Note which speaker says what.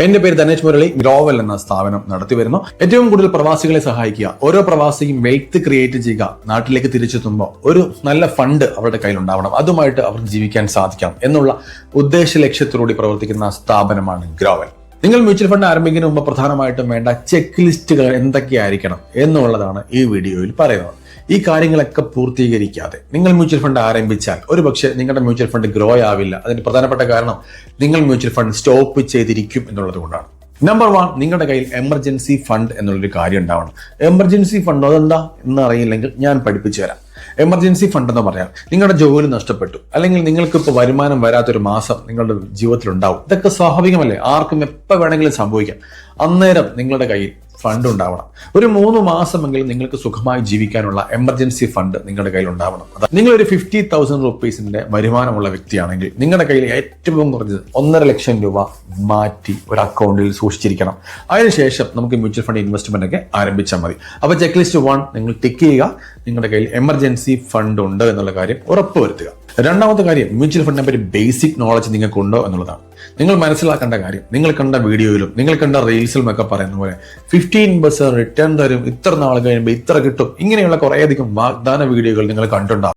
Speaker 1: എന്റെ പേര് ധനേഷ് മുരളി. ഗ്രോവൽ എന്ന സ്ഥാപനം നടത്തി വരുന്നു. ഏറ്റവും കൂടുതൽ പ്രവാസികളെ സഹായിക്കുക, ഓരോ പ്രവാസിയും വെൽത്ത് ക്രിയേറ്റ് ചെയ്യുക, നാട്ടിലേക്ക് തിരിച്ചെത്തുമ്പോൾ ഒരു നല്ല ഫണ്ട് അവരുടെ കയ്യിൽ ഉണ്ടാവണം, അതുമായിട്ട് അവർക്ക് ജീവിക്കാൻ സാധിക്കണം എന്നുള്ള ഉദ്ദേശ ലക്ഷ്യത്തോടുകൂടി പ്രവർത്തിക്കുന്ന സ്ഥാപനമാണ് ഗ്രോവൽ. നിങ്ങൾ മ്യൂച്വൽ ഫണ്ട് ആരംഭിക്കുന്നതിന് മുമ്പ് പ്രധാനമായിട്ടും വേണ്ട ചെക്ക് ലിസ്റ്റുകൾ എന്തൊക്കെയായിരിക്കണം എന്നുള്ളതാണ് ഈ വീഡിയോയിൽ പറയുന്നത്. ഈ കാര്യങ്ങളൊക്കെ പൂർത്തീകരിക്കാതെ നിങ്ങൾ മ്യൂച്വൽ ഫണ്ട് ആരംഭിച്ചാൽ ഒരുപക്ഷെ നിങ്ങളുടെ മ്യൂച്വൽ ഫണ്ട് ഗ്രോ ആവില്ല. അതിന് പ്രധാനപ്പെട്ട കാരണം നിങ്ങൾ മ്യൂച്വൽ ഫണ്ട് സ്റ്റോപ്പ് ചെയ്തിരിക്കും എന്നുള്ളത് കൊണ്ടാണ്. നമ്പർ 1, നിങ്ങളുടെ കയ്യിൽ എമർജൻസി ഫണ്ട് എന്നുള്ളൊരു കാര്യം ഉണ്ടാവണം. എമർജൻസി ഫണ്ട് അതെന്താ എന്ന് അറിയില്ലെങ്കിൽ ഞാൻ പഠിപ്പിച്ചു തരാം. എമർജൻസി ഫണ്ട് എന്ന് പറഞ്ഞാൽ നിങ്ങളുടെ ജോലി നഷ്ടപ്പെട്ടു, അല്ലെങ്കിൽ നിങ്ങൾക്ക് ഇപ്പോൾ വരുമാനം വരാത്തൊരു മാസം നിങ്ങളുടെ ജീവിതത്തിൽ ഉണ്ടാവും. ഇതൊക്കെ സ്വാഭാവികമല്ലേ, ആർക്കും എപ്പോൾ വേണമെങ്കിലും സംഭവിക്കാം. അന്നേരം നിങ്ങളുടെ കയ്യിൽ ഫണ്ട് ഉണ്ടാവണം. ഒരു 3 മാസമെങ്കിലും നിങ്ങൾക്ക് സുഖമായി ജീവിക്കാനുള്ള എമർജൻസി ഫണ്ട് നിങ്ങളുടെ കയ്യിൽ ഉണ്ടാവണം. നിങ്ങളൊരു 50,000 റുപ്പീസിന്റെ വരുമാനമുള്ള വ്യക്തിയാണെങ്കിൽ നിങ്ങളുടെ കയ്യിൽ ഏറ്റവും കുറഞ്ഞത് 1.5 ലക്ഷം രൂപ മാറ്റി ഒരു അക്കൗണ്ടിൽ സൂക്ഷിച്ചിരിക്കണം. അതിനുശേഷം നമുക്ക് മ്യൂച്വൽ ഫണ്ട് ഇൻവെസ്റ്റ്മെന്റ് ഒക്കെ ആരംഭിച്ചാൽ മതി. അപ്പോൾ ചെക്ക് ലിസ്റ്റ് 1 നിങ്ങൾ ടിക്ക് ചെയ്യുക. നിങ്ങളുടെ കയ്യിൽ എമർജൻസി ഫണ്ട് ഉണ്ട് എന്നുള്ള കാര്യം ഉറപ്പുവരുത്തുക. രണ്ടാമത്തെ കാര്യം, മ്യൂച്വൽ ഫണ്ടിനെ പറ്റി ബേസിക് നോളജ് നിങ്ങൾക്ക് ഉണ്ടോ എന്നുള്ളതാണ്. നിങ്ങൾ മനസ്സിലാക്കേണ്ട കാര്യം, നിങ്ങൾ കണ്ട വീഡിയോയിലും നിങ്ങൾ കണ്ട റീൽസിലും ഒക്കെ പറയുന്ന പോലെ 15% റിട്ടേൺ തരും, ഇത്ര നാൾ കഴിയുമ്പോൾ ഇത്ര കിട്ടും, ഇങ്ങനെയുള്ള കുറേയധികം വാഗ്ദാന വീഡിയോകൾ നിങ്ങൾ കണ്ടിട്ടുണ്ടാവും.